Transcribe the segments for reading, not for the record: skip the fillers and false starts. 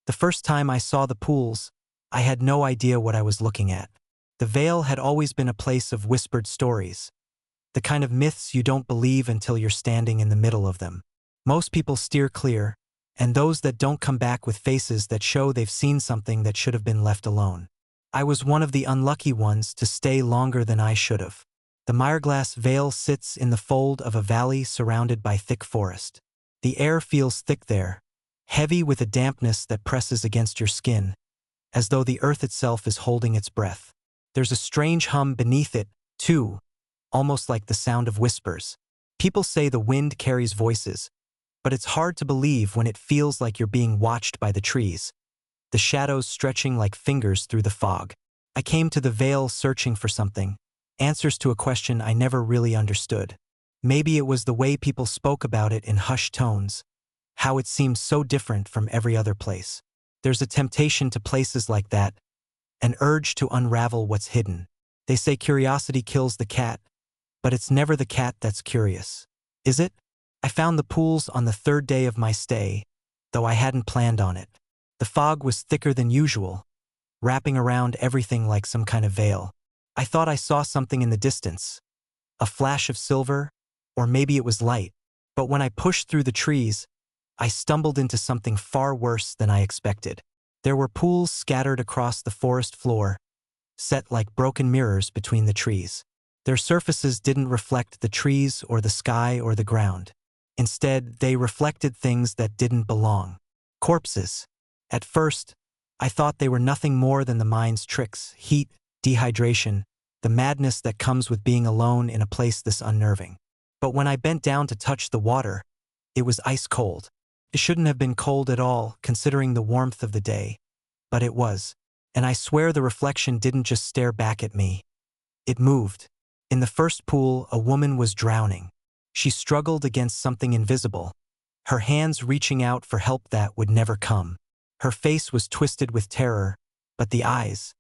The first time I saw the pools, I had no idea what I was looking at. The Vale had always been a place of whispered stories, the kind of myths you don't believe until you're standing in the middle of them. Most people steer clear, and those that don't come back with faces that show they've seen something that should have been left alone. I was one of the unlucky ones to stay longer than I should have. The Mireglass Vale sits in the fold of a valley surrounded by thick forest. The air feels thick there, heavy with a dampness that presses against your skin, as though the earth itself is holding its breath. There's a strange hum beneath it, too, almost like the sound of whispers. People say the wind carries voices, but it's hard to believe when it feels like you're being watched by the trees, the shadows stretching like fingers through the fog. I came to the Vale searching for something, answers to a question I never really understood. Maybe it was the way people spoke about it in hushed tones, how it seemed so different from every other place. There's a temptation to places like that, an urge to unravel what's hidden. They say curiosity kills the cat, but it's never the cat that's curious. Is it? I found the pools on the third day of my stay, though I hadn't planned on it. The fog was thicker than usual, wrapping around everything like some kind of veil. I thought I saw something in the distance, a flash of silver, or maybe it was light. But when I pushed through the trees, I stumbled into something far worse than I expected. There were pools scattered across the forest floor, set like broken mirrors between the trees. Their surfaces didn't reflect the trees or the sky or the ground. Instead, they reflected things that didn't belong. Corpses. At first, I thought they were nothing more than the mind's tricks, heat, dehydration, the madness that comes with being alone in a place this unnerving. But when I bent down to touch the water, it was ice cold. It shouldn't have been cold at all, considering the warmth of the day, but it was. And I swear the reflection didn't just stare back at me. It moved. In the first pool, a woman was drowning. She struggled against something invisible, her hands reaching out for help that would never come. Her face was twisted with terror, but the eyes,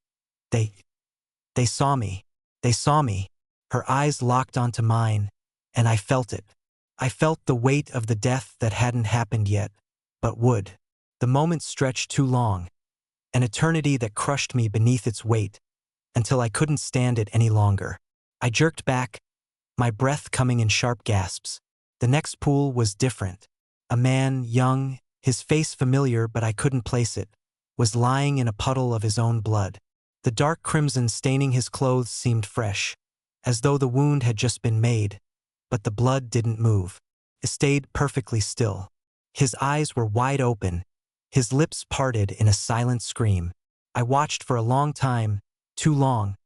they saw me. They saw me. Her eyes locked onto mine, and I felt it. I felt the weight of the death that hadn't happened yet, but would. The moment stretched too long, an eternity that crushed me beneath its weight, until I couldn't stand it any longer. I jerked back, my breath coming in sharp gasps. The next pool was different. A man, young, his face familiar but I couldn't place it, was lying in a puddle of his own blood. The dark crimson staining his clothes seemed fresh, as though the wound had just been made, but the blood didn't move. It stayed perfectly still. His eyes were wide open, his lips parted in a silent scream. I watched for a long time, too long,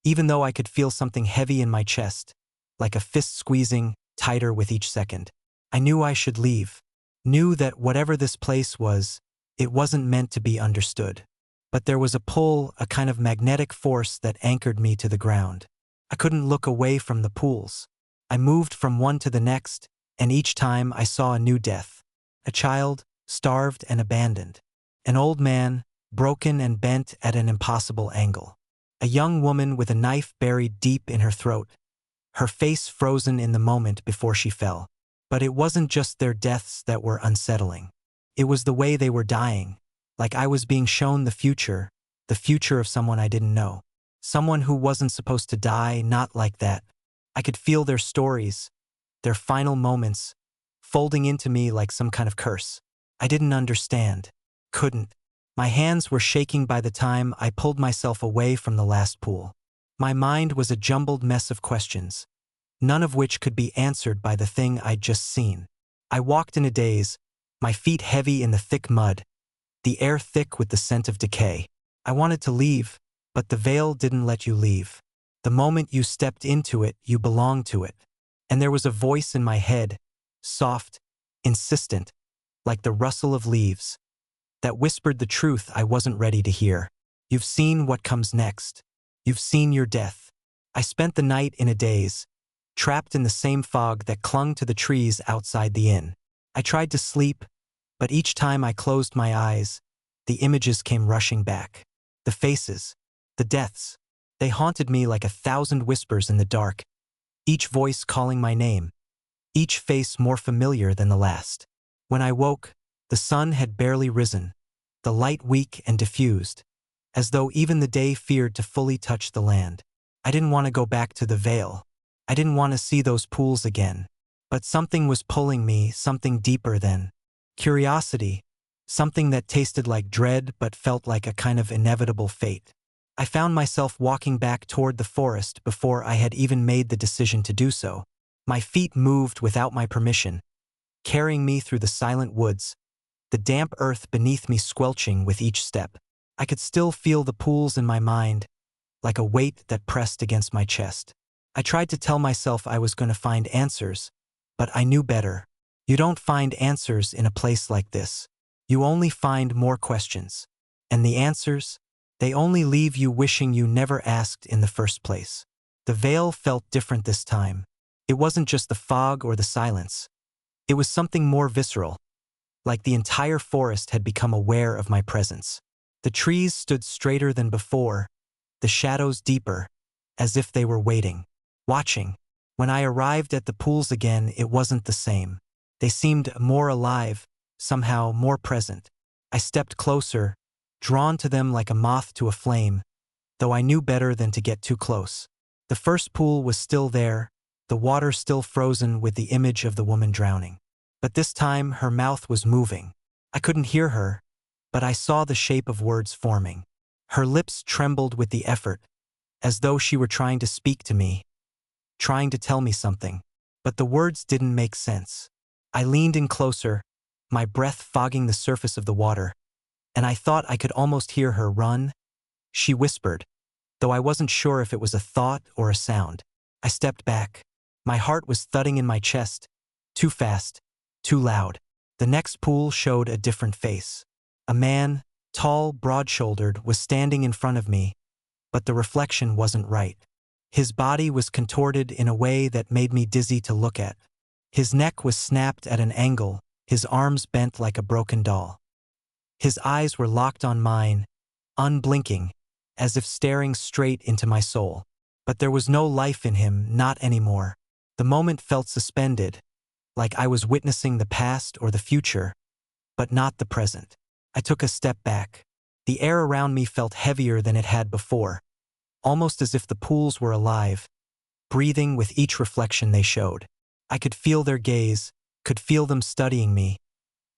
even though I could feel something heavy in my chest, like a fist squeezing tighter with each second. I knew I should leave, knew that whatever this place was, it wasn't meant to be understood. But there was a pull, a kind of magnetic force that anchored me to the ground. I couldn't look away from the pools. I moved from one to the next, and each time I saw a new death. A child, starved and abandoned. An old man, broken and bent at an impossible angle. A young woman with a knife buried deep in her throat, her face frozen in the moment before she fell. But it wasn't just their deaths that were unsettling. It was the way they were dying, like I was being shown the future of someone I didn't know. Someone who wasn't supposed to die, not like that. I could feel their stories, their final moments, folding into me like some kind of curse. I didn't understand. Couldn't. My hands were shaking by the time I pulled myself away from the last pool. My mind was a jumbled mess of questions, none of which could be answered by the thing I'd just seen. I walked in a daze, my feet heavy in the thick mud, the air thick with the scent of decay. I wanted to leave, but the veil didn't let you leave. The moment you stepped into it, you belonged to it. And there was a voice in my head, soft, insistent, like the rustle of leaves, that whispered the truth I wasn't ready to hear. You've seen what comes next. You've seen your death. I spent the night in a daze, trapped in the same fog that clung to the trees outside the inn. I tried to sleep, but each time I closed my eyes, the images came rushing back. The faces, the deaths, they haunted me like 1,000 whispers in the dark, each voice calling my name, each face more familiar than the last. When I woke, the sun had barely risen. the light weak and diffused, as though even the day feared to fully touch the land. I didn't want to go back to the Vale. I didn't want to see those pools again. But something was pulling me, something deeper than curiosity, something that tasted like dread but felt like a kind of inevitable fate. I found myself walking back toward the forest before I had even made the decision to do so. My feet moved without my permission, carrying me through the silent woods, the damp earth beneath me squelching with each step. I could still feel the pools in my mind, like a weight that pressed against my chest. I tried to tell myself I was going to find answers, but I knew better. You don't find answers in a place like this. You only find more questions. And the answers? They only leave you wishing you never asked in the first place. The Vale felt different this time. It wasn't just the fog or the silence. It was something more visceral, like the entire forest had become aware of my presence. The trees stood straighter than before, the shadows deeper, as if they were waiting, watching. When I arrived at the pools again, it wasn't the same. They seemed more alive, somehow more present. I stepped closer, drawn to them like a moth to a flame, though I knew better than to get too close. The first pool was still there, the water still frozen with the image of the woman drowning. But this time her mouth was moving. I couldn't hear her, but I saw the shape of words forming. Her lips trembled with the effort, as though she were trying to speak to me, trying to tell me something. But the words didn't make sense. I leaned in closer, my breath fogging the surface of the water, and I thought I could almost hear her. "Run," she whispered, though I wasn't sure if it was a thought or a sound. I stepped back. My heart was thudding in my chest, too fast, too loud. The next pool showed a different face. A man, tall, broad-shouldered, was standing in front of me, but the reflection wasn't right. His body was contorted in a way that made me dizzy to look at. His neck was snapped at an angle, his arms bent like a broken doll. His eyes were locked on mine, unblinking, as if staring straight into my soul. But there was no life in him, not anymore. The moment felt suspended, like I was witnessing the past or the future, but not the present. I took a step back. The air around me felt heavier than it had before, almost as if the pools were alive, breathing with each reflection they showed. I could feel their gaze, could feel them studying me,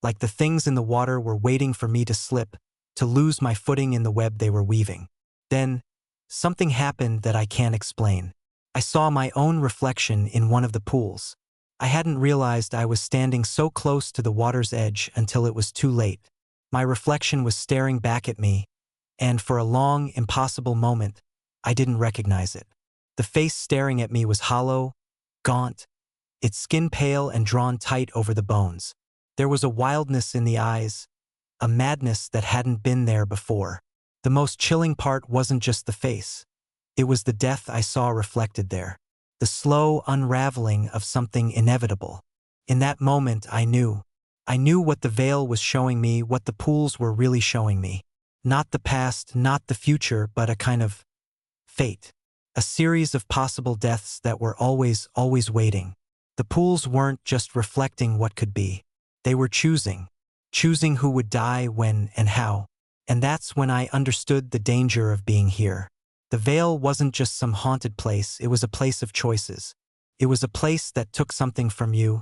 like the things in the water were waiting for me to slip, to lose my footing in the web they were weaving. Then, something happened that I can't explain. I saw my own reflection in one of the pools. I hadn't realized I was standing so close to the water's edge until it was too late. My reflection was staring back at me, and for a long, impossible moment, I didn't recognize it. The face staring at me was hollow, gaunt, its skin pale and drawn tight over the bones. There was a wildness in the eyes, a madness that hadn't been there before. The most chilling part wasn't just the face. It was the death I saw reflected there, the slow unraveling of something inevitable. In that moment, I knew what the Vale was showing me, what the pools were really showing me. Not the past, not the future, but a kind of fate. A series of possible deaths that were always waiting. The pools weren't just reflecting what could be. They were choosing who would die, when, and how. And that's when I understood the danger of being here. The Vale wasn't just some haunted place, it was a place of choices. It was a place that took something from you,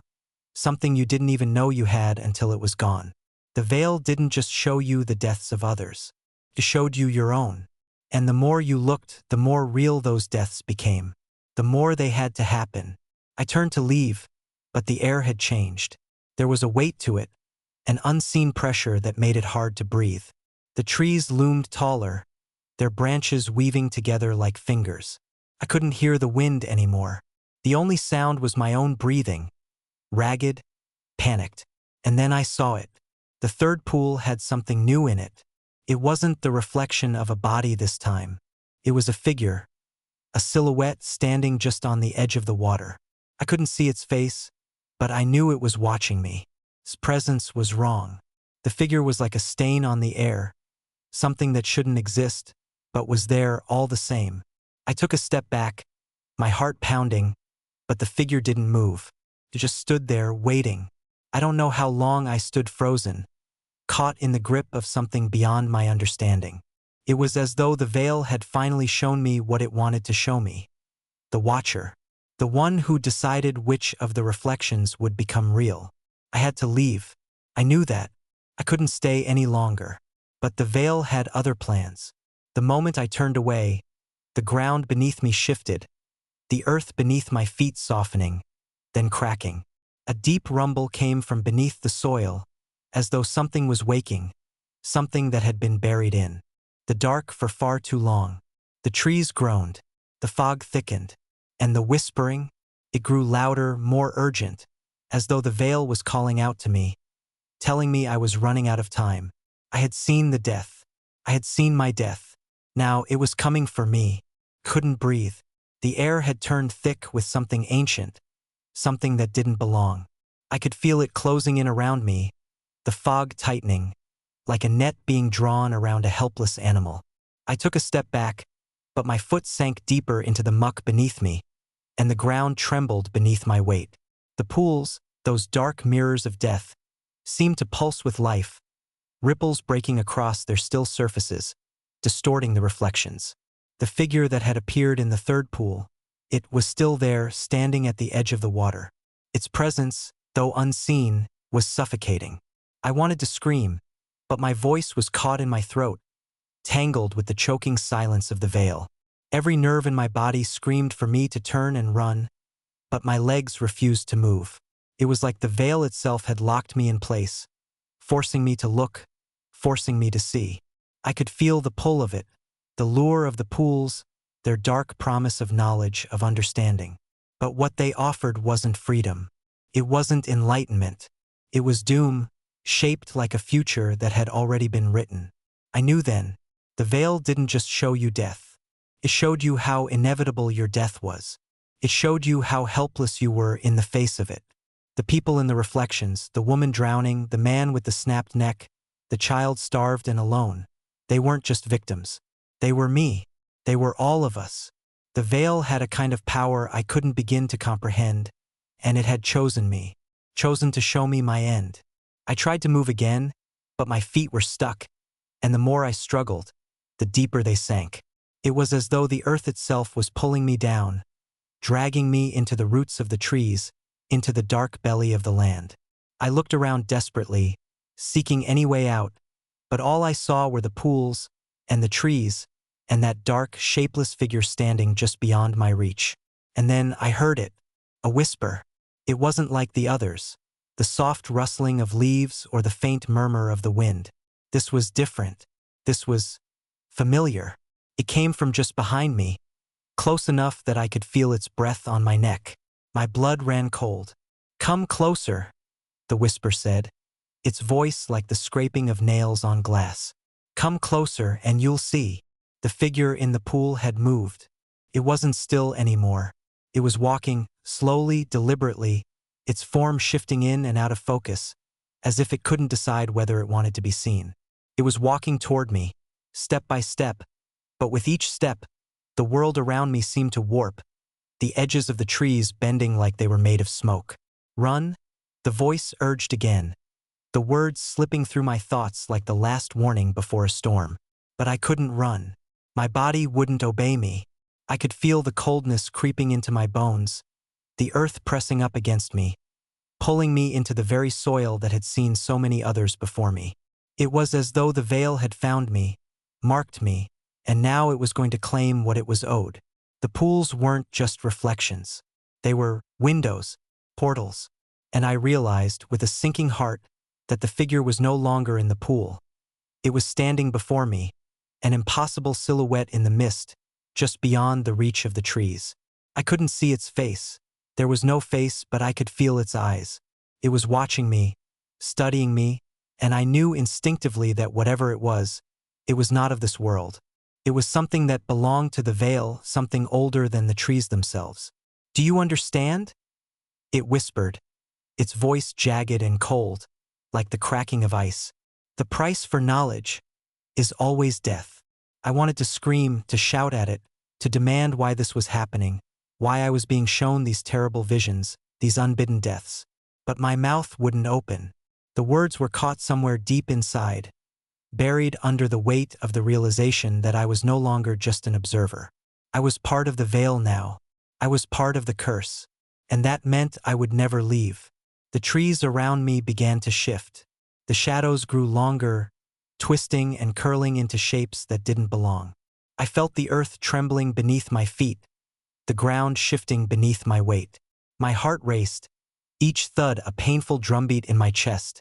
something you didn't even know you had until it was gone. The Vale didn't just show you the deaths of others. It showed you your own. And the more you looked, the more real those deaths became. The more they had to happen. I turned to leave, but the air had changed. There was a weight to it, an unseen pressure that made it hard to breathe. The trees loomed taller, their branches weaving together like fingers. I couldn't hear the wind anymore. The only sound was my own breathing, ragged, panicked. And then I saw it. The third pool had something new in it. It wasn't the reflection of a body this time. It was a figure, a silhouette standing just on the edge of the water. I couldn't see its face, but I knew it was watching me. Its presence was wrong. The figure was like a stain on the air, something that shouldn't exist, but was there all the same. I took a step back, my heart pounding, but the figure didn't move. It just stood there, waiting. I don't know how long I stood frozen, caught in the grip of something beyond my understanding. It was as though the veil had finally shown me what it wanted to show me. The Watcher. The one who decided which of the reflections would become real. I had to leave. I knew that. I couldn't stay any longer. But the veil had other plans. The moment I turned away, the ground beneath me shifted, the earth beneath my feet softening, then cracking. A deep rumble came from beneath the soil, as though something was waking, something that had been buried in the dark for far too long. The trees groaned, the fog thickened, and the whispering, it grew louder, more urgent, as though the veil was calling out to me, telling me I was running out of time. I had seen the death. I had seen my death. Now it was coming for me. Couldn't breathe. The air had turned thick with something ancient, something that didn't belong. I could feel it closing in around me, the fog tightening, like a net being drawn around a helpless animal. I took a step back, but my foot sank deeper into the muck beneath me, and the ground trembled beneath my weight. The pools, those dark mirrors of death, seemed to pulse with life, ripples breaking across their still surfaces, distorting the reflections. The figure that had appeared in the third pool, it was still there, standing at the edge of the water. Its presence, though unseen, was suffocating. I wanted to scream, but my voice was caught in my throat, tangled with the choking silence of the veil. Every nerve in my body screamed for me to turn and run, but my legs refused to move. It was like the veil itself had locked me in place, forcing me to look, forcing me to see. I could feel the pull of it, the lure of the pools, their dark promise of knowledge, of understanding. But what they offered wasn't freedom. It wasn't enlightenment. It was doom, shaped like a future that had already been written. I knew then, the veil didn't just show you death. It showed you how inevitable your death was. It showed you how helpless you were in the face of it. The people in the reflections, the woman drowning, the man with the snapped neck, the child starved and alone. They weren't just victims. They were me. They were all of us. The veil had a kind of power I couldn't begin to comprehend, and it had chosen me, chosen to show me my end. I tried to move again, but my feet were stuck, and the more I struggled, the deeper they sank. It was as though the earth itself was pulling me down, dragging me into the roots of the trees, into the dark belly of the land. I looked around desperately, seeking any way out, but all I saw were the pools, and the trees, and that dark, shapeless figure standing just beyond my reach. And then I heard it, a whisper. It wasn't like the others, the soft rustling of leaves or the faint murmur of the wind. This was different. This was familiar. It came from just behind me, close enough that I could feel its breath on my neck. My blood ran cold. "Come closer," the whisper said, its voice like the scraping of nails on glass. "Come closer and you'll see." The figure in the pool had moved. It wasn't still anymore. It was walking, slowly, deliberately, its form shifting in and out of focus, as if it couldn't decide whether it wanted to be seen. It was walking toward me, step by step, but with each step, the world around me seemed to warp, the edges of the trees bending like they were made of smoke. "Run," the voice urged again, the words slipping through my thoughts like the last warning before a storm. But I couldn't run. My body wouldn't obey me. I could feel the coldness creeping into my bones, the earth pressing up against me, pulling me into the very soil that had seen so many others before me. It was as though the veil had found me, marked me, and now it was going to claim what it was owed. The pools weren't just reflections. They were windows, portals, and I realized, with a sinking heart, that the figure was no longer in the pool. It was standing before me, an impossible silhouette in the mist, just beyond the reach of the trees. I couldn't see its face. There was no face, but I could feel its eyes. It was watching me, studying me, and I knew instinctively that whatever it was not of this world. It was something that belonged to the veil, something older than the trees themselves. "Do you understand?" It whispered, its voice jagged and cold, like the cracking of ice. "The price for knowledge is always death." I wanted to scream, to shout at it, to demand why this was happening, why I was being shown these terrible visions, these unbidden deaths. But my mouth wouldn't open. The words were caught somewhere deep inside, buried under the weight of the realization that I was no longer just an observer. I was part of the veil now. I was part of the curse. And that meant I would never leave. The trees around me began to shift. The shadows grew longer, twisting and curling into shapes that didn't belong. I felt the earth trembling beneath my feet, the ground shifting beneath my weight. My heart raced, each thud a painful drumbeat in my chest,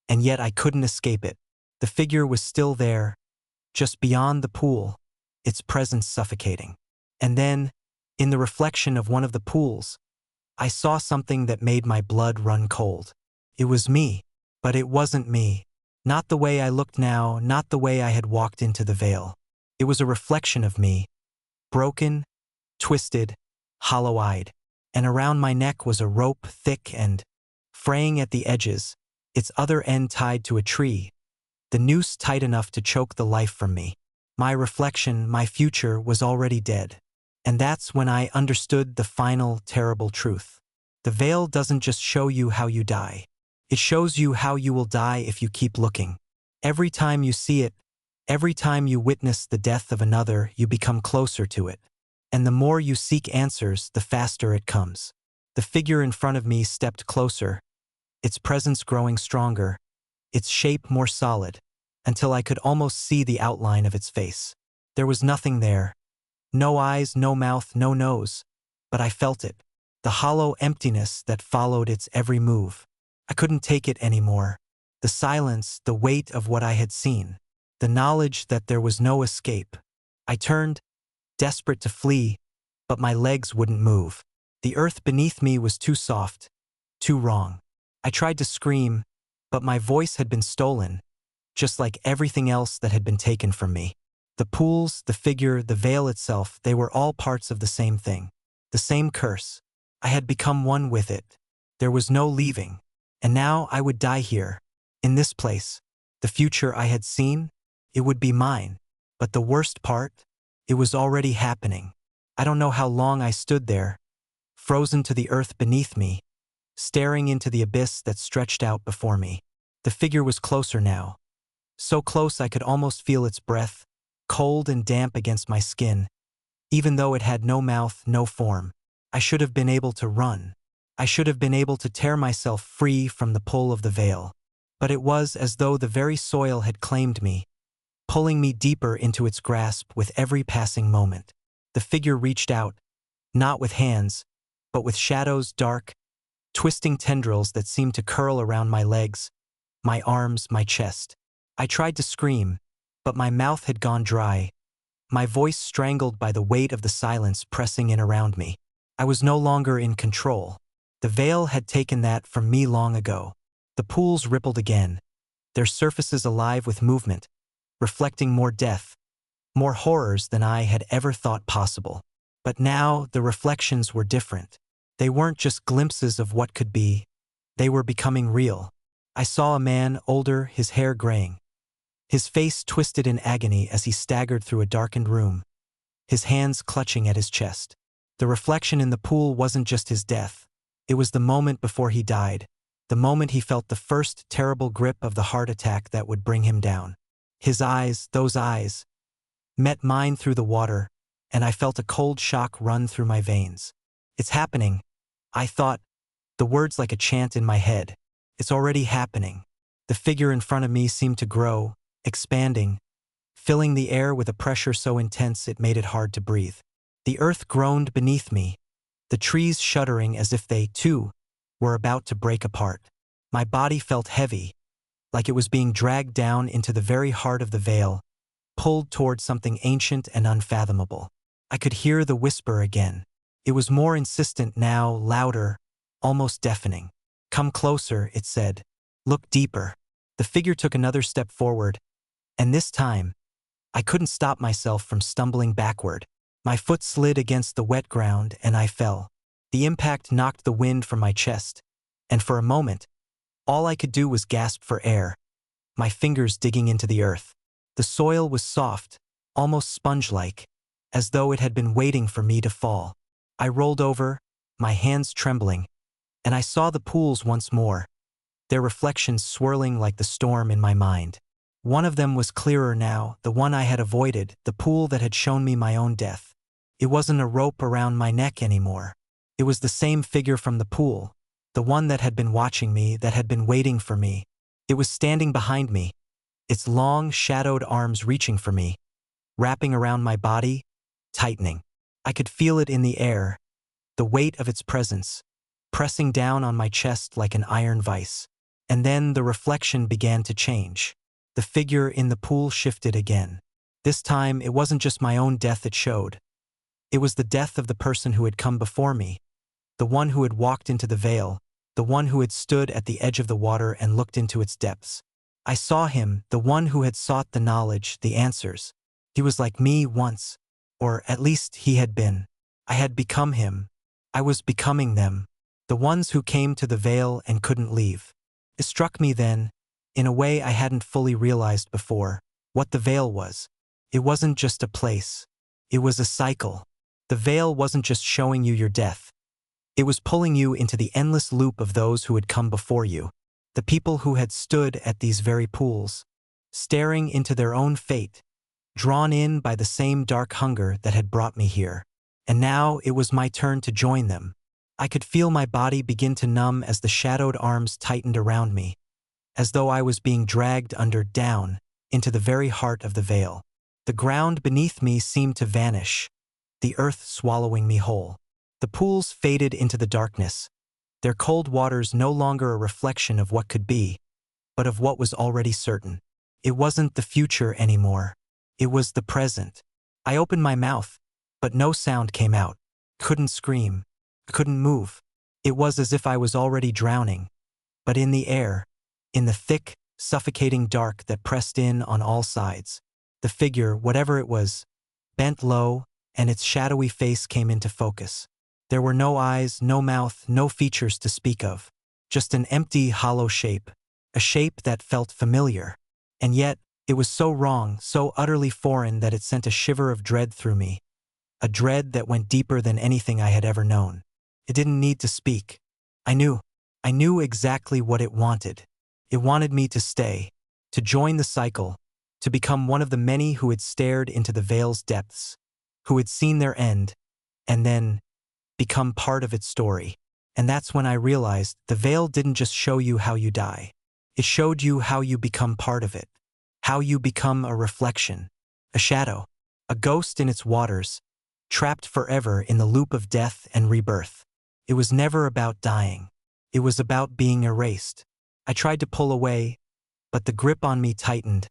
and yet I couldn't escape it. The figure was still there, just beyond the pool, its presence suffocating. And then, in the reflection of one of the pools, I saw something that made my blood run cold. It was me, but it wasn't me. Not the way I looked now, not the way I had walked into the veil. It was a reflection of me, broken, twisted, hollow-eyed. And around my neck was a rope thick and fraying at the edges, its other end tied to a tree, the noose tight enough to choke the life from me. My reflection, my future, was already dead. And that's when I understood the final, terrible truth. The veil doesn't just show you how you die. It shows you how you will die if you keep looking. Every time you see it, every time you witness the death of another, you become closer to it. And the more you seek answers, the faster it comes. The figure in front of me stepped closer, its presence growing stronger, its shape more solid, until I could almost see the outline of its face. There was nothing there. No eyes, no mouth, no nose. But I felt it. The hollow emptiness that followed its every move. I couldn't take it anymore. The silence, the weight of what I had seen. The knowledge that there was no escape. I turned, desperate to flee, but my legs wouldn't move. The earth beneath me was too soft, too wrong. I tried to scream, but my voice had been stolen, just like everything else that had been taken from me. The pools, the figure, the veil itself, they were all parts of the same thing. The same curse. I had become one with it. There was no leaving. And now I would die here, in this place. The future I had seen, it would be mine. But the worst part, it was already happening. I don't know how long I stood there, frozen to the earth beneath me, staring into the abyss that stretched out before me. The figure was closer now. So close I could almost feel its breath, cold and damp against my skin, even though it had no mouth, no form. I should have been able to run. I should have been able to tear myself free from the pull of the veil. But it was as though the very soil had claimed me, pulling me deeper into its grasp with every passing moment. The figure reached out, not with hands, but with shadows, dark, twisting tendrils that seemed to curl around my legs, my arms, my chest. I tried to scream, but my mouth had gone dry, my voice strangled by the weight of the silence pressing in around me. I was no longer in control. The veil had taken that from me long ago. The pools rippled again, their surfaces alive with movement, reflecting more death, more horrors than I had ever thought possible. But now the reflections were different. They weren't just glimpses of what could be. They were becoming real. I saw a man, older, his hair graying, his face twisted in agony as he staggered through a darkened room, his hands clutching at his chest. The reflection in the pool wasn't just his death. It was the moment before he died, the moment he felt the first terrible grip of the heart attack that would bring him down. His eyes, those eyes, met mine through the water, and I felt a cold shock run through my veins. It's happening, I thought, the words like a chant in my head. It's already happening. The figure in front of me seemed to grow, expanding, filling the air with a pressure so intense it made it hard to breathe. The earth groaned beneath me, the trees shuddering as if they, too, were about to break apart. My body felt heavy, like it was being dragged down into the very heart of the veil, pulled toward something ancient and unfathomable. I could hear the whisper again. It was more insistent now, louder, almost deafening. "Come closer," it said. "Look deeper." The figure took another step forward, and this time, I couldn't stop myself from stumbling backward. My foot slid against the wet ground and I fell. The impact knocked the wind from my chest, and for a moment, all I could do was gasp for air, my fingers digging into the earth. The soil was soft, almost sponge-like, as though it had been waiting for me to fall. I rolled over, my hands trembling, and I saw the pools once more, their reflections swirling like the storm in my mind. One of them was clearer now, the one I had avoided, the pool that had shown me my own death. It wasn't a rope around my neck anymore. It was the same figure from the pool, the one that had been watching me, that had been waiting for me. It was standing behind me, its long, shadowed arms reaching for me, wrapping around my body, tightening. I could feel it in the air, the weight of its presence, pressing down on my chest like an iron vice. And then the reflection began to change. The figure in the pool shifted again. This time, it wasn't just my own death it showed. It was the death of the person who had come before me, the one who had walked into the veil, the one who had stood at the edge of the water and looked into its depths. I saw him, the one who had sought the knowledge, the answers. He was like me once, or at least he had been. I had become him. I was becoming them, the ones who came to the veil and couldn't leave. It struck me then, in a way I hadn't fully realized before, what the veil was. It wasn't just a place. It was a cycle. The veil wasn't just showing you your death. It was pulling you into the endless loop of those who had come before you, the people who had stood at these very pools, staring into their own fate, drawn in by the same dark hunger that had brought me here. And now it was my turn to join them. I could feel my body begin to numb as the shadowed arms tightened around me, as though I was being dragged down, into the very heart of the veil. The ground beneath me seemed to vanish, the earth swallowing me whole. The pools faded into the darkness, their cold waters no longer a reflection of what could be, but of what was already certain. It wasn't the future anymore. It was the present. I opened my mouth, but no sound came out. Couldn't scream. Couldn't move. It was as if I was already drowning. But in the air, in the thick, suffocating dark that pressed in on all sides, the figure, whatever it was, bent low, and its shadowy face came into focus. There were no eyes, no mouth, no features to speak of. Just an empty, hollow shape. A shape that felt familiar. And yet, it was so wrong, so utterly foreign that it sent a shiver of dread through me. A dread that went deeper than anything I had ever known. It didn't need to speak. I knew. I knew exactly what it wanted. It wanted me to stay, to join the cycle, to become one of the many who had stared into the veil's depths, who had seen their end, and then become part of its story. And that's when I realized the veil didn't just show you how you die. It showed you how you become part of it, how you become a reflection, a shadow, a ghost in its waters, trapped forever in the loop of death and rebirth. It was never about dying. It was about being erased. I tried to pull away, but the grip on me tightened,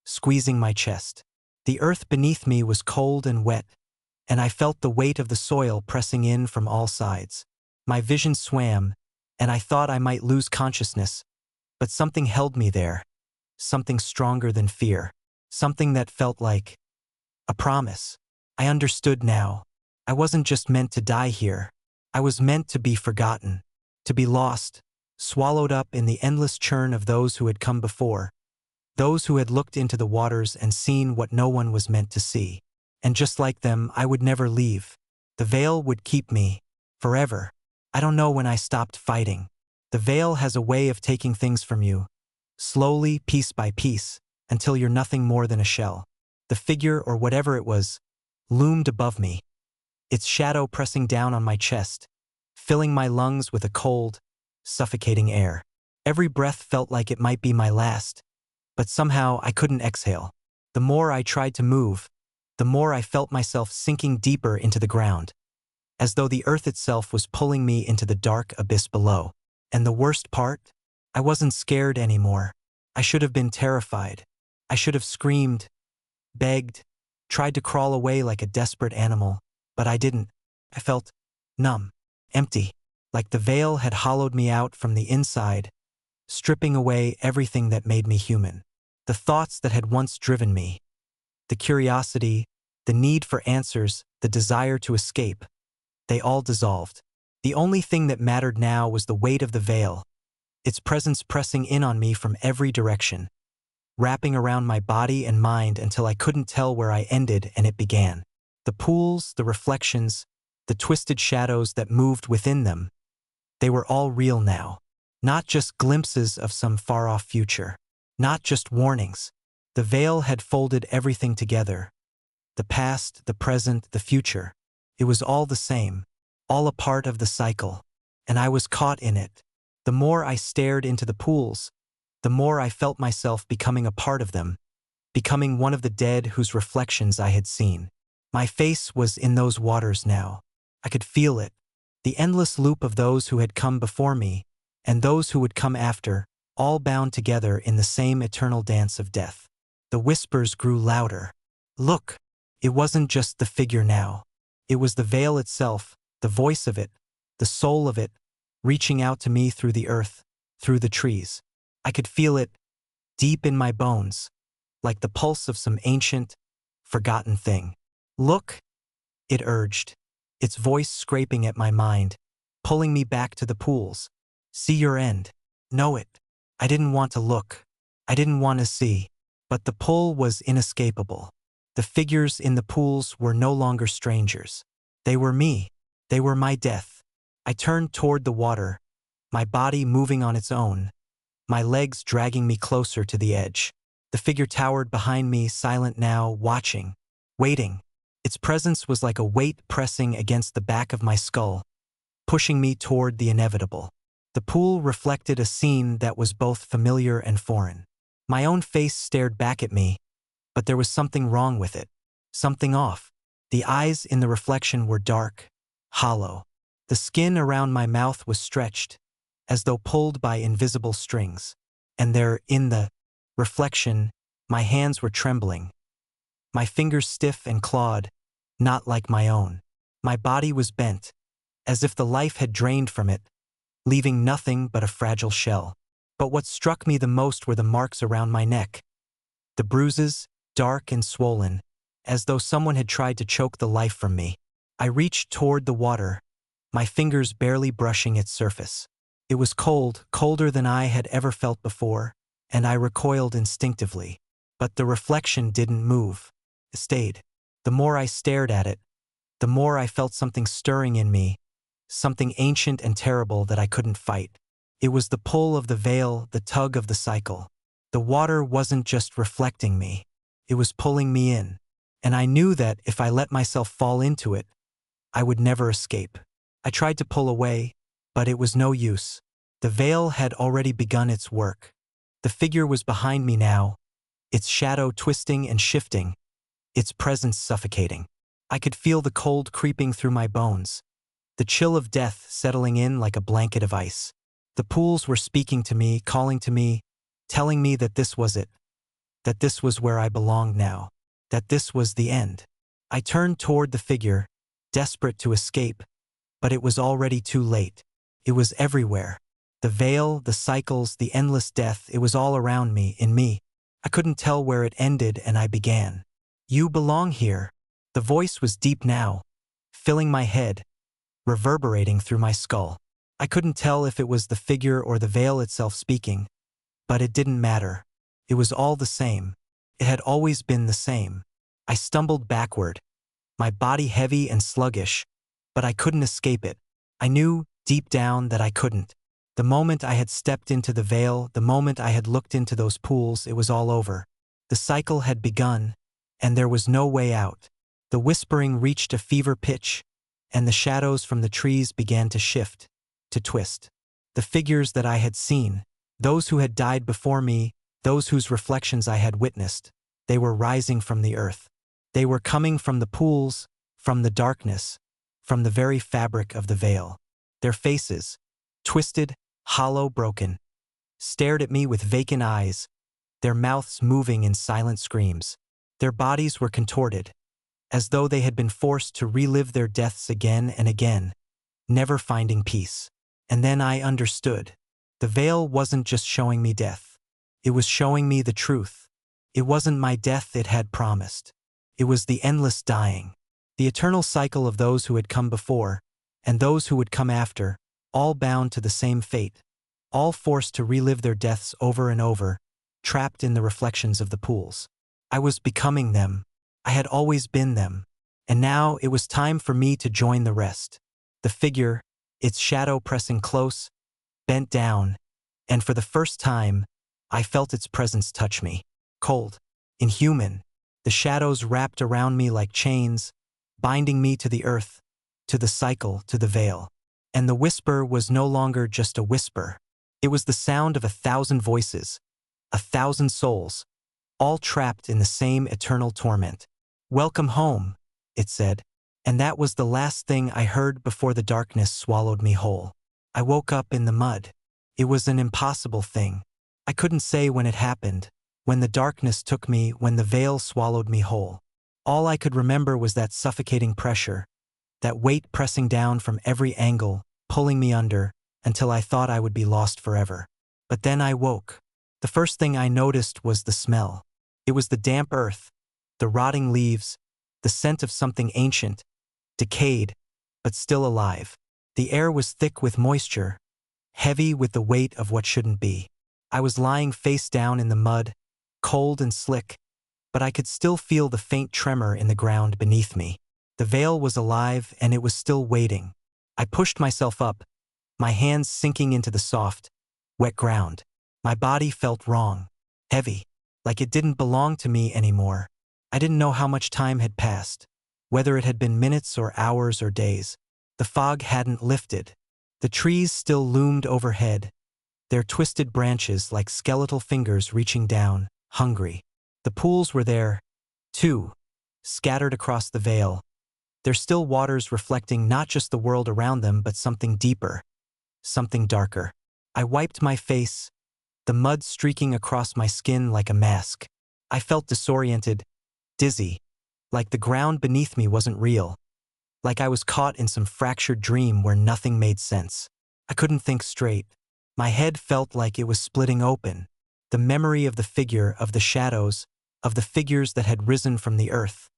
squeezing my chest. The earth beneath me was cold and wet, and I felt the weight of the soil pressing in from all sides. My vision swam, and I thought I might lose consciousness, but something held me there, something stronger than fear, something that felt like a promise. I understood now. I wasn't just meant to die here. I was meant to be forgotten, to be lost, swallowed up in the endless churn of those who had come before, those who had looked into the waters and seen what no one was meant to see. And just like them, I would never leave. The veil would keep me, forever. I don't know when I stopped fighting. The veil has a way of taking things from you, slowly, piece by piece, until you're nothing more than a shell. The figure, or whatever it was, loomed above me, its shadow pressing down on my chest, filling my lungs with a cold, suffocating air. Every breath felt like it might be my last, but somehow I couldn't exhale. The more I tried to move, the more I felt myself sinking deeper into the ground, as though the earth itself was pulling me into the dark abyss below. And the worst part? I wasn't scared anymore. I should have been terrified. I should have screamed, begged, tried to crawl away like a desperate animal, but I didn't. I felt numb, empty, like the veil had hollowed me out from the inside, stripping away everything that made me human. The thoughts that had once driven me, the curiosity, the need for answers, the desire to escape, they all dissolved. The only thing that mattered now was the weight of the veil, its presence pressing in on me from every direction, wrapping around my body and mind until I couldn't tell where I ended and it began. The pools, the reflections, the twisted shadows that moved within them, they were all real now. Not just glimpses of some far-off future. Not just warnings. The veil had folded everything together. The past, the present, the future. It was all the same. All a part of the cycle. And I was caught in it. The more I stared into the pools, the more I felt myself becoming a part of them, becoming one of the dead whose reflections I had seen. My face was in those waters now. I could feel it. The endless loop of those who had come before me, and those who would come after, all bound together in the same eternal dance of death. The whispers grew louder. Look! It wasn't just the figure now. It was the veil itself, the voice of it, the soul of it, reaching out to me through the earth, through the trees. I could feel it, deep in my bones, like the pulse of some ancient, forgotten thing. Look! It urged, its voice scraping at my mind, pulling me back to the pools. See your end. Know it. I didn't want to look. I didn't want to see. But the pull was inescapable. The figures in the pools were no longer strangers. They were me. They were my death. I turned toward the water, my body moving on its own, my legs dragging me closer to the edge. The figure towered behind me, silent now, watching, waiting. Its presence was like a weight pressing against the back of my skull, pushing me toward the inevitable. The pool reflected a scene that was both familiar and foreign. My own face stared back at me, but there was something wrong with it. Something off. The eyes in the reflection were dark, hollow. The skin around my mouth was stretched, as though pulled by invisible strings. And there, in the reflection, my hands were trembling. My fingers stiff and clawed, not like my own. My body was bent, as if the life had drained from it, leaving nothing but a fragile shell. But what struck me the most were the marks around my neck. The bruises, dark and swollen, as though someone had tried to choke the life from me. I reached toward the water, my fingers barely brushing its surface. It was cold, colder than I had ever felt before, and I recoiled instinctively. But the reflection didn't move. It stayed. The more I stared at it, the more I felt something stirring in me, something ancient and terrible that I couldn't fight. It was the pull of the veil, the tug of the cycle. The water wasn't just reflecting me. It was pulling me in. And I knew that if I let myself fall into it, I would never escape. I tried to pull away, but it was no use. The veil had already begun its work. The figure was behind me now, its shadow twisting and shifting, its presence suffocating. I could feel the cold creeping through my bones, the chill of death settling in like a blanket of ice. The pools were speaking to me, calling to me, telling me that this was it, that this was where I belonged now, that this was the end. I turned toward the figure, desperate to escape, but it was already too late. It was everywhere. The veil, the cycles, the endless death, it was all around me, in me. I couldn't tell where it ended and I began. You belong here. The voice was deep now, filling my head, reverberating through my skull. I couldn't tell if it was the figure or the veil itself speaking, but it didn't matter. It was all the same. It had always been the same. I stumbled backward, my body heavy and sluggish, but I couldn't escape it. I knew, deep down, that I couldn't. The moment I had stepped into the veil, the moment I had looked into those pools, it was all over. The cycle had begun, and there was no way out. The whispering reached a fever pitch, and the shadows from the trees began to shift, to twist. The figures that I had seen, those who had died before me, those whose reflections I had witnessed, they were rising from the earth. They were coming from the pools, from the darkness, from the very fabric of the veil. Their faces, twisted, hollow, broken, stared at me with vacant eyes, their mouths moving in silent screams. Their bodies were contorted, as though they had been forced to relive their deaths again and again, never finding peace. And then I understood. The veil wasn't just showing me death. It was showing me the truth. It wasn't my death it had promised. It was the endless dying, the eternal cycle of those who had come before, and those who would come after, all bound to the same fate, all forced to relive their deaths over and over, trapped in the reflections of the pools. I was becoming them. I had always been them. And now it was time for me to join the rest. The figure, its shadow pressing close, bent down, and for the first time, I felt its presence touch me. Cold, inhuman, the shadows wrapped around me like chains, binding me to the earth, to the cycle, to the veil. And the whisper was no longer just a whisper. It was the sound of 1,000 voices, 1,000 souls, all trapped in the same eternal torment. "Welcome home," it said, and that was the last thing I heard before the darkness swallowed me whole. I woke up in the mud. It was an impossible thing. I couldn't say when it happened, when the darkness took me, when the veil swallowed me whole. All I could remember was that suffocating pressure, that weight pressing down from every angle, pulling me under, until I thought I would be lost forever. But then I woke. The first thing I noticed was the smell. It was the damp earth, the rotting leaves, the scent of something ancient, decayed, but still alive. The air was thick with moisture, heavy with the weight of what shouldn't be. I was lying face down in the mud, cold and slick, but I could still feel the faint tremor in the ground beneath me. The veil was alive and it was still waiting. I pushed myself up, my hands sinking into the soft, wet ground. My body felt wrong, heavy, like it didn't belong to me anymore. I didn't know how much time had passed, whether it had been minutes or hours or days. The fog hadn't lifted. The trees still loomed overhead, their twisted branches like skeletal fingers reaching down, hungry. The pools were there, too, scattered across the vale, their still waters reflecting not just the world around them but something deeper, something darker. I wiped my face, the mud streaking across my skin like a mask. I felt disoriented, dizzy, like the ground beneath me wasn't real, like I was caught in some fractured dream where nothing made sense. I couldn't think straight. My head felt like it was splitting open. The memory of the figure, of the shadows, of the figures that had risen from the earth.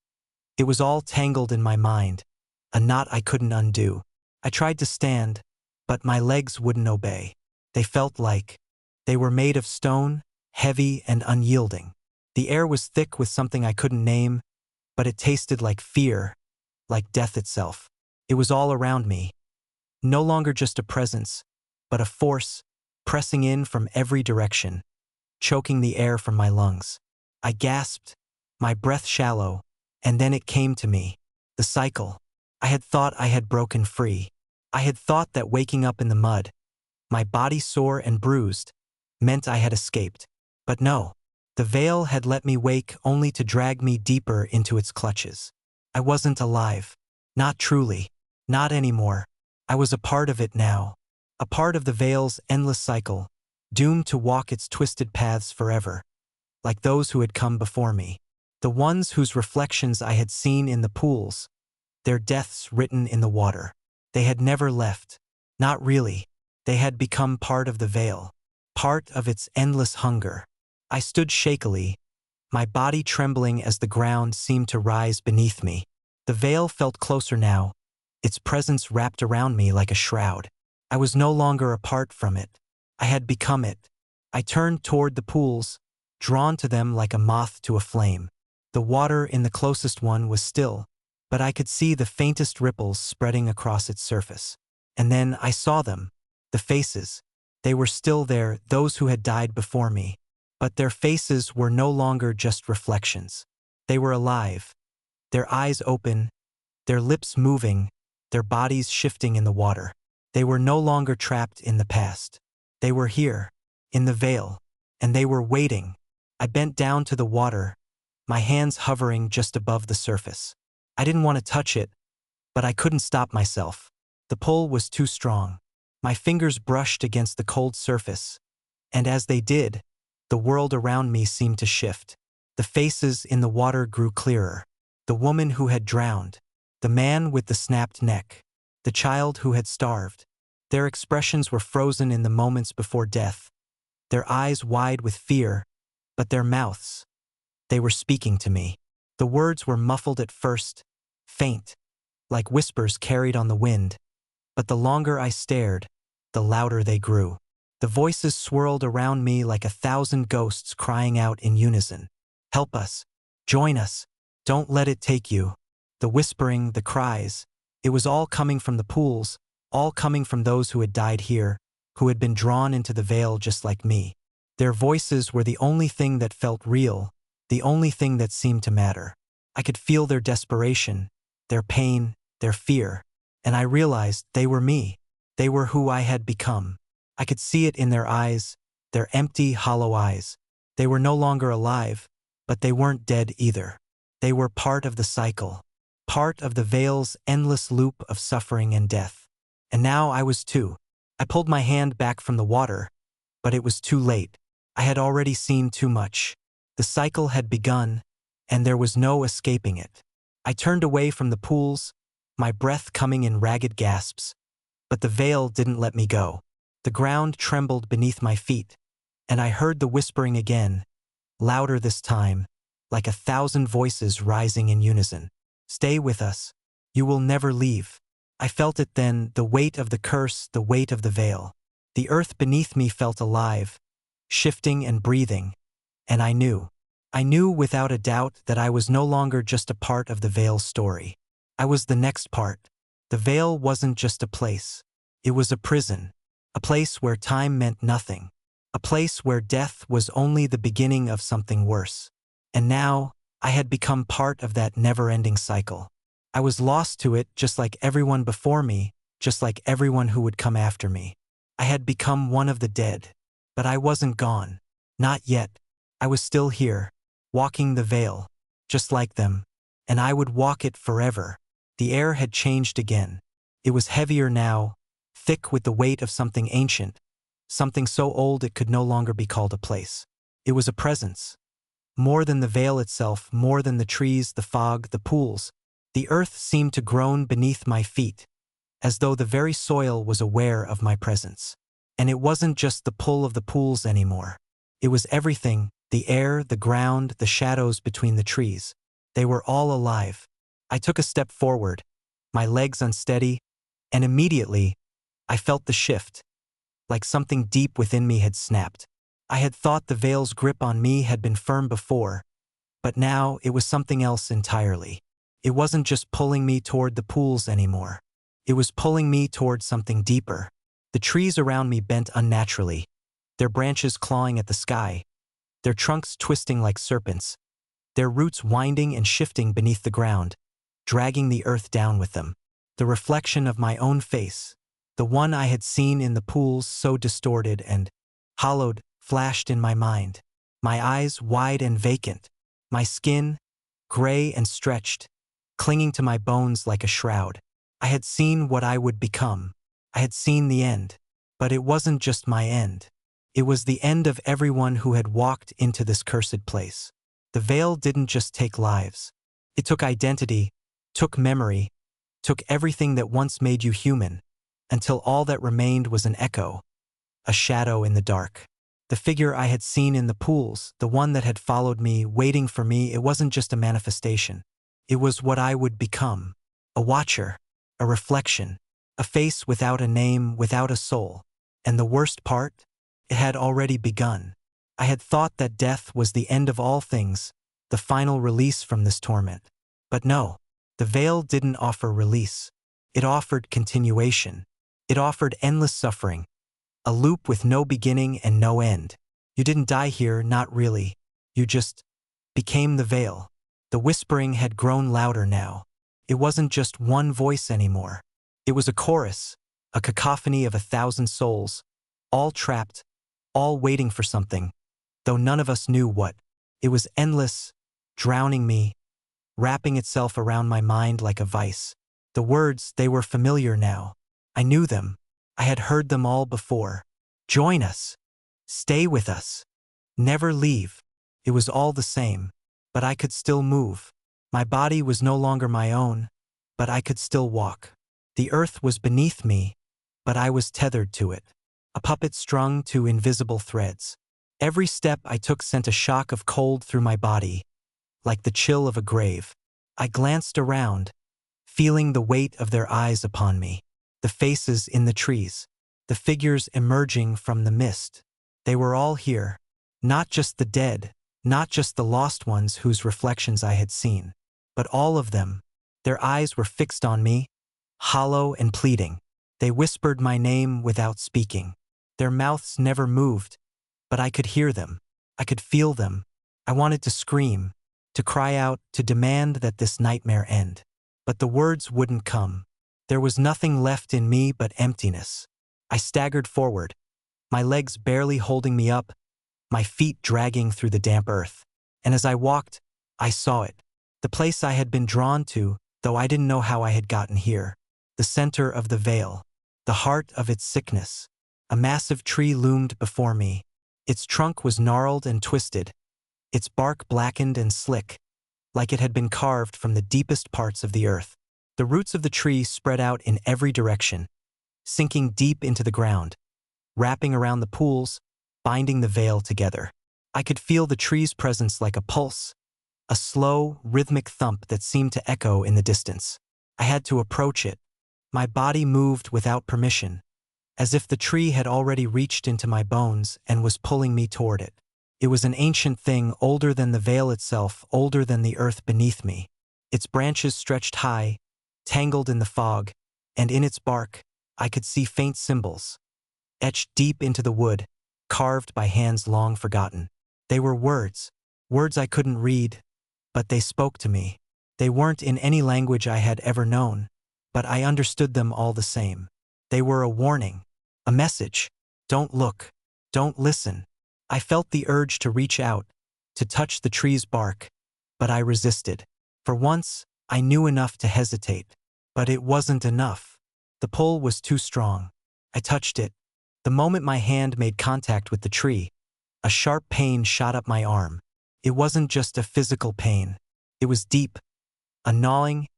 It was all tangled in my mind, a knot I couldn't undo. I tried to stand, but my legs wouldn't obey. They felt like they were made of stone, heavy and unyielding. The air was thick with something I couldn't name, but it tasted like fear, like death itself. It was all around me. No longer just a presence, but a force, pressing in from every direction, choking the air from my lungs. I gasped, my breath shallow, and then it came to me. The cycle. I had thought I had broken free. I had thought that waking up in the mud, my body sore and bruised, meant I had escaped. But no, the veil had let me wake only to drag me deeper into its clutches. I wasn't alive. Not truly. Not anymore. I was a part of it now. A part of the veil's endless cycle, doomed to walk its twisted paths forever. Like those who had come before me. The ones whose reflections I had seen in the pools, their deaths written in the water. They had never left. Not really. They had become part of the veil. Part of its endless hunger. I stood shakily, my body trembling as the ground seemed to rise beneath me. The veil felt closer now, its presence wrapped around me like a shroud. I was no longer apart from it. I had become it. I turned toward the pools, drawn to them like a moth to a flame. The water in the closest one was still, but I could see the faintest ripples spreading across its surface. And then I saw them, the faces. They were still there, those who had died before me. But their faces were no longer just reflections. They were alive, their eyes open, their lips moving, their bodies shifting in the water. They were no longer trapped in the past. They were here, in the veil, and they were waiting. I bent down to the water, my hands hovering just above the surface. I didn't want to touch it, but I couldn't stop myself. The pull was too strong. My fingers brushed against the cold surface, and as they did, the world around me seemed to shift. The faces in the water grew clearer. The woman who had drowned, the man with the snapped neck, the child who had starved. Their expressions were frozen in the moments before death, their eyes wide with fear, but their mouths, they were speaking to me. The words were muffled at first, faint, like whispers carried on the wind, but the longer I stared, the louder they grew. The voices swirled around me like 1,000 ghosts crying out in unison. Help us. Join us. Don't let it take you. The whispering, the cries, it was all coming from the pools, all coming from those who had died here, who had been drawn into the veil just like me. Their voices were the only thing that felt real, the only thing that seemed to matter. I could feel their desperation, their pain, their fear, and I realized they were me. They were who I had become. I could see it in their eyes, their empty, hollow eyes. They were no longer alive, but they weren't dead either. They were part of the cycle, part of the veil's endless loop of suffering and death. And now I was too. I pulled my hand back from the water, but it was too late. I had already seen too much. The cycle had begun, and there was no escaping it. I turned away from the pools, my breath coming in ragged gasps. But the veil didn't let me go. The ground trembled beneath my feet, and I heard the whispering again, louder this time, like 1,000 voices rising in unison. Stay with us. You will never leave. I felt it then, the weight of the curse, the weight of the veil. The earth beneath me felt alive, shifting and breathing, and I knew without a doubt that I was no longer just a part of the veil's story. I was the next part. The veil wasn't just a place. It was a prison, a place where time meant nothing, a place where death was only the beginning of something worse. And now, I had become part of that never-ending cycle. I was lost to it just like everyone before me, just like everyone who would come after me. I had become one of the dead. But I wasn't gone. Not yet. I was still here, walking the veil, just like them, and I would walk it forever. The air had changed again. It was heavier now, thick with the weight of something ancient, something so old it could no longer be called a place. It was a presence. More than the veil itself, more than the trees, the fog, the pools, the earth seemed to groan beneath my feet, as though the very soil was aware of my presence. And it wasn't just the pull of the pools anymore. It was everything, the air, the ground, the shadows between the trees. They were all alive. I took a step forward, my legs unsteady, and immediately, I felt the shift, like something deep within me had snapped. I had thought the veil's grip on me had been firm before, but now it was something else entirely. It wasn't just pulling me toward the pools anymore. It was pulling me toward something deeper. The trees around me bent unnaturally, their branches clawing at the sky, their trunks twisting like serpents, their roots winding and shifting beneath the ground, dragging the earth down with them. The reflection of my own face, the one I had seen in the pools so distorted and hollowed, flashed in my mind. My eyes wide and vacant, my skin gray and stretched, clinging to my bones like a shroud. I had seen what I would become. I had seen the end. But it wasn't just my end. It was the end of everyone who had walked into this cursed place. The veil didn't just take lives. It took identity, took memory, took everything that once made you human, until all that remained was an echo, a shadow in the dark. The figure I had seen in the pools, the one that had followed me, waiting for me, it wasn't just a manifestation. It was what I would become. A watcher, a reflection, a face without a name, without a soul. And the worst part? It had already begun. I had thought that death was the end of all things, the final release from this torment. But no, the veil didn't offer release. It offered continuation. It offered endless suffering, a loop with no beginning and no end. You didn't die here, not really. You just became the veil. The whispering had grown louder now. It wasn't just one voice anymore. It was a chorus, a cacophony of 1,000 souls, all trapped, all waiting for something, though none of us knew what. It was endless, drowning me, wrapping itself around my mind like a vice. The words, they were familiar now. I knew them. I had heard them all before. Join us. Stay with us. Never leave. It was all the same, but I could still move. My body was no longer my own, but I could still walk. The earth was beneath me, but I was tethered to it, a puppet strung to invisible threads. Every step I took sent a shock of cold through my body, like the chill of a grave. I glanced around, feeling the weight of their eyes upon me, the faces in the trees, the figures emerging from the mist. They were all here, not just the dead, not just the lost ones whose reflections I had seen, but all of them. Their eyes were fixed on me, hollow and pleading. They whispered my name without speaking. Their mouths never moved, but I could hear them. I could feel them. I wanted to scream, to cry out, to demand that this nightmare end. But the words wouldn't come. There was nothing left in me but emptiness. I staggered forward, my legs barely holding me up, my feet dragging through the damp earth. And as I walked, I saw it. The place I had been drawn to, though I didn't know how I had gotten here. The center of the vale. The heart of its sickness. A massive tree loomed before me. Its trunk was gnarled and twisted, its bark blackened and slick, like it had been carved from the deepest parts of the earth. The roots of the tree spread out in every direction, sinking deep into the ground, wrapping around the pools, binding the vale together. I could feel the tree's presence like a pulse, a slow, rhythmic thump that seemed to echo in the distance. I had to approach it. My body moved without permission, as if the tree had already reached into my bones and was pulling me toward it. It was an ancient thing, older than the vale itself, older than the earth beneath me. Its branches stretched high, tangled in the fog, and in its bark, I could see faint symbols, etched deep into the wood, carved by hands long forgotten. They were words, words I couldn't read, but they spoke to me. They weren't in any language I had ever known, but I understood them all the same. They were a warning. A message. Don't look. Don't listen. I felt the urge to reach out, to touch the tree's bark, but I resisted. For once, I knew enough to hesitate. But it wasn't enough. The pull was too strong. I touched it. The moment my hand made contact with the tree, a sharp pain shot up my arm. It wasn't just a physical pain. It was deep, a gnawing,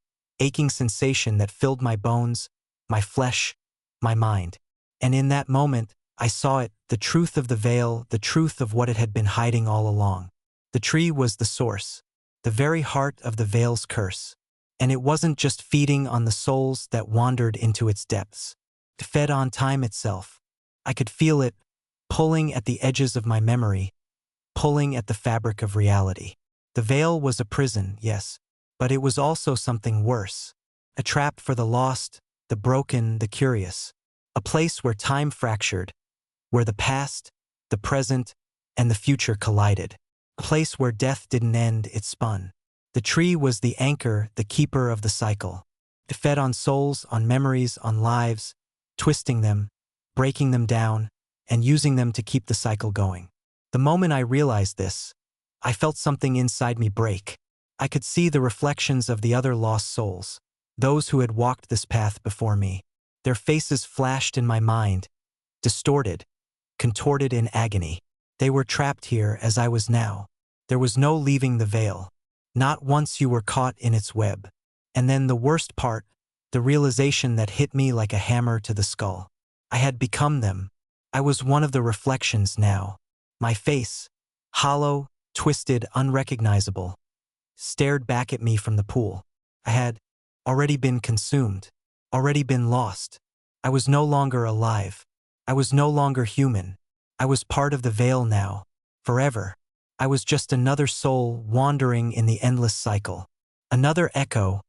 aching sensation that filled my bones, my flesh, my mind. And in that moment, I saw it, the truth of the veil, the truth of what it had been hiding all along. The tree was the source, the very heart of the vale's curse. And it wasn't just feeding on the souls that wandered into its depths. It fed on time itself. I could feel it, pulling at the edges of my memory, pulling at the fabric of reality. The veil was a prison, yes, but it was also something worse. A trap for the lost, the broken, the curious. A place where time fractured, where the past, the present, and the future collided. A place where death didn't end, it spun. The tree was the anchor, the keeper of the cycle. It fed on souls, on memories, on lives, twisting them, breaking them down, and using them to keep the cycle going. The moment I realized this, I felt something inside me break. I could see the reflections of the other lost souls, those who had walked this path before me. Their faces flashed in my mind, distorted, contorted in agony. They were trapped here as I was now. There was no leaving the veil. Not once you were caught in its web. And then the worst part, the realization that hit me like a hammer to the skull. I had become them. I was one of the reflections now. My face, hollow, twisted, unrecognizable, stared back at me from the pool. I had already been consumed, already been lost. I was no longer alive. I was no longer human. I was part of the veil now, forever. I was just another soul wandering in the endless cycle. Another echo,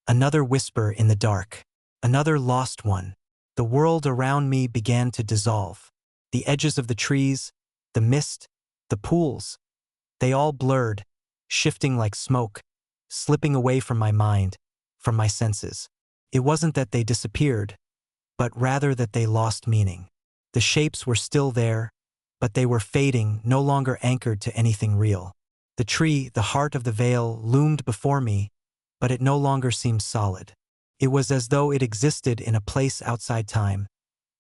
another whisper in the dark, another lost one. The world around me began to dissolve. The edges of the trees, the mist, the pools, they all blurred, shifting like smoke, slipping away from my mind, from my senses. It wasn't that they disappeared, but rather that they lost meaning. The shapes were still there, but they were fading, no longer anchored to anything real. The tree, the heart of the veil, loomed before me, but it no longer seemed solid. It was as though it existed in a place outside time,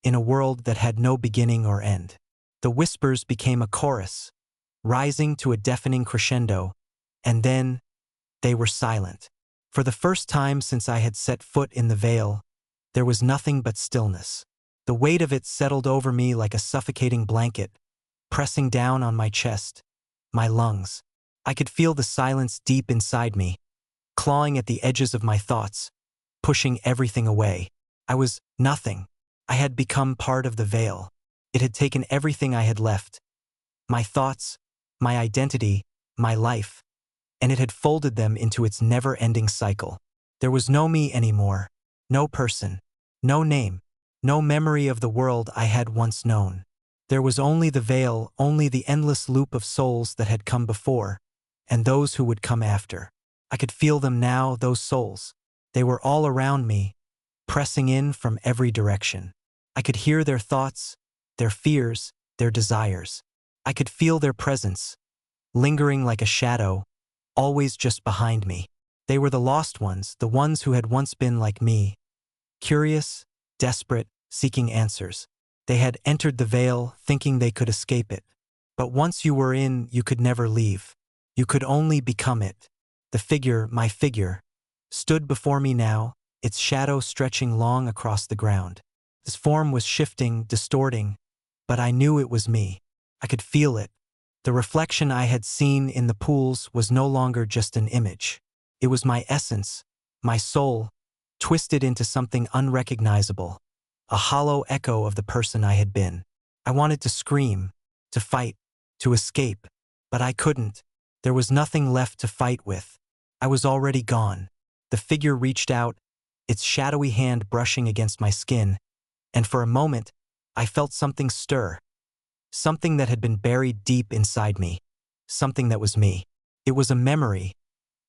in a world that had no beginning or end. The whispers became a chorus, rising to a deafening crescendo, and then they were silent. For the first time since I had set foot in the veil, there was nothing but stillness. The weight of it settled over me like a suffocating blanket, pressing down on my chest, my lungs. I could feel the silence deep inside me, clawing at the edges of my thoughts, pushing everything away. I was nothing. I had become part of the veil. It had taken everything I had left, my thoughts, my identity, my life, and it had folded them into its never-ending cycle. There was no me anymore, no person, no name, no memory of the world I had once known. There was only the veil, only the endless loop of souls that had come before, and those who would come after. I could feel them now, those souls. They were all around me, pressing in from every direction. I could hear their thoughts, their fears, their desires. I could feel their presence, lingering like a shadow, always just behind me. They were the lost ones, the ones who had once been like me, curious, desperate, seeking answers. They had entered the veil, thinking they could escape it. But once you were in, you could never leave. You could only become it. The figure, my figure, stood before me now, its shadow stretching long across the ground. This form was shifting, distorting, but I knew it was me. I could feel it. The reflection I had seen in the pools was no longer just an image. It was my essence, my soul, twisted into something unrecognizable, a hollow echo of the person I had been. I wanted to scream, to fight, to escape, but I couldn't. There was nothing left to fight with. I was already gone. The figure reached out, its shadowy hand brushing against my skin, and for a moment, I felt something stir. Something that had been buried deep inside me. Something that was me. It was a memory,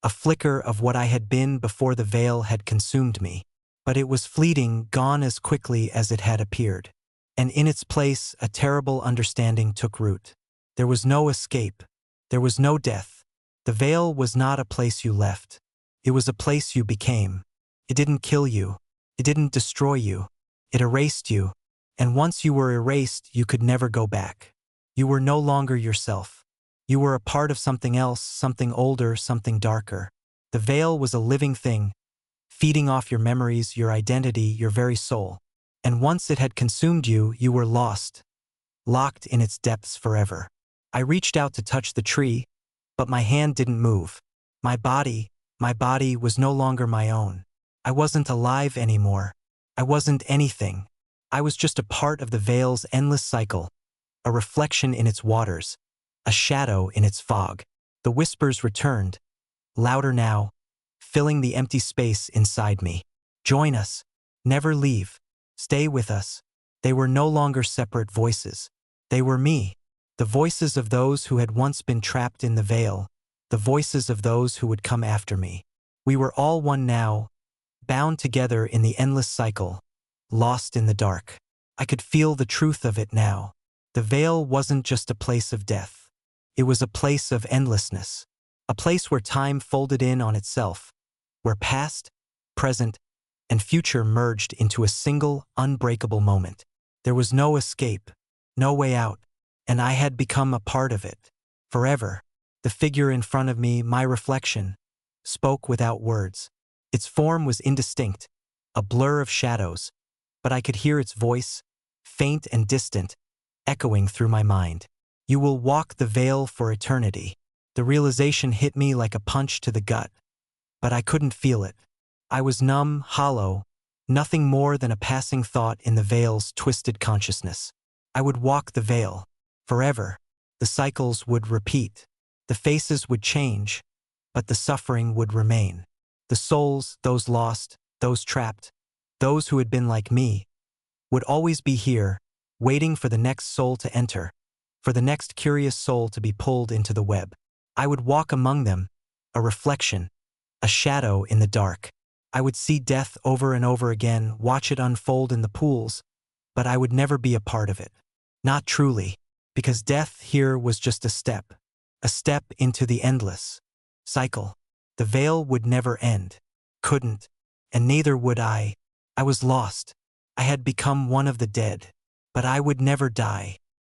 a flicker of what I had been before the veil had consumed me. But it was fleeting, gone as quickly as it had appeared. And in its place, a terrible understanding took root. There was no escape. There was no death. The veil was not a place you left. It was a place you became. It didn't kill you. It didn't destroy you. It erased you. And once you were erased, you could never go back. You were no longer yourself. You were a part of something else, something older, something darker. The veil was a living thing, feeding off your memories, your identity, your very soul. And once it had consumed you, you were lost, locked in its depths forever. I reached out to touch the tree, but my hand didn't move. My body was no longer my own. I wasn't alive anymore. I wasn't anything. I was just a part of the veil's endless cycle, a reflection in its waters, a shadow in its fog. The whispers returned, louder now, filling the empty space inside me. Join us. Never leave. Stay with us. They were no longer separate voices. They were me. The voices of those who had once been trapped in the veil, the voices of those who would come after me. We were all one now, bound together in the endless cycle, lost in the dark. I could feel the truth of it now. The veil wasn't just a place of death. It was a place of endlessness, a place where time folded in on itself, where past, present, and future merged into a single, unbreakable moment. There was no escape, no way out, and I had become a part of it. Forever. The figure in front of me, my reflection, spoke without words. Its form was indistinct, a blur of shadows, but I could hear its voice, faint and distant, echoing through my mind. You will walk the veil for eternity. The realization hit me like a punch to the gut, but I couldn't feel it. I was numb, hollow, nothing more than a passing thought in the veil's twisted consciousness. I would walk the veil. Forever. The cycles would repeat. The faces would change, but the suffering would remain. The souls, those lost, those trapped, those who had been like me, would always be here, waiting for the next soul to enter, for the next curious soul to be pulled into the web. I would walk among them, a reflection, a shadow in the dark. I would see death over and over again, watch it unfold in the pools, but I would never be a part of it. Not truly, because death here was just a step into the endless cycle. The veil would never end, couldn't, and neither would I. I was lost. I had become one of the dead, but I would never die.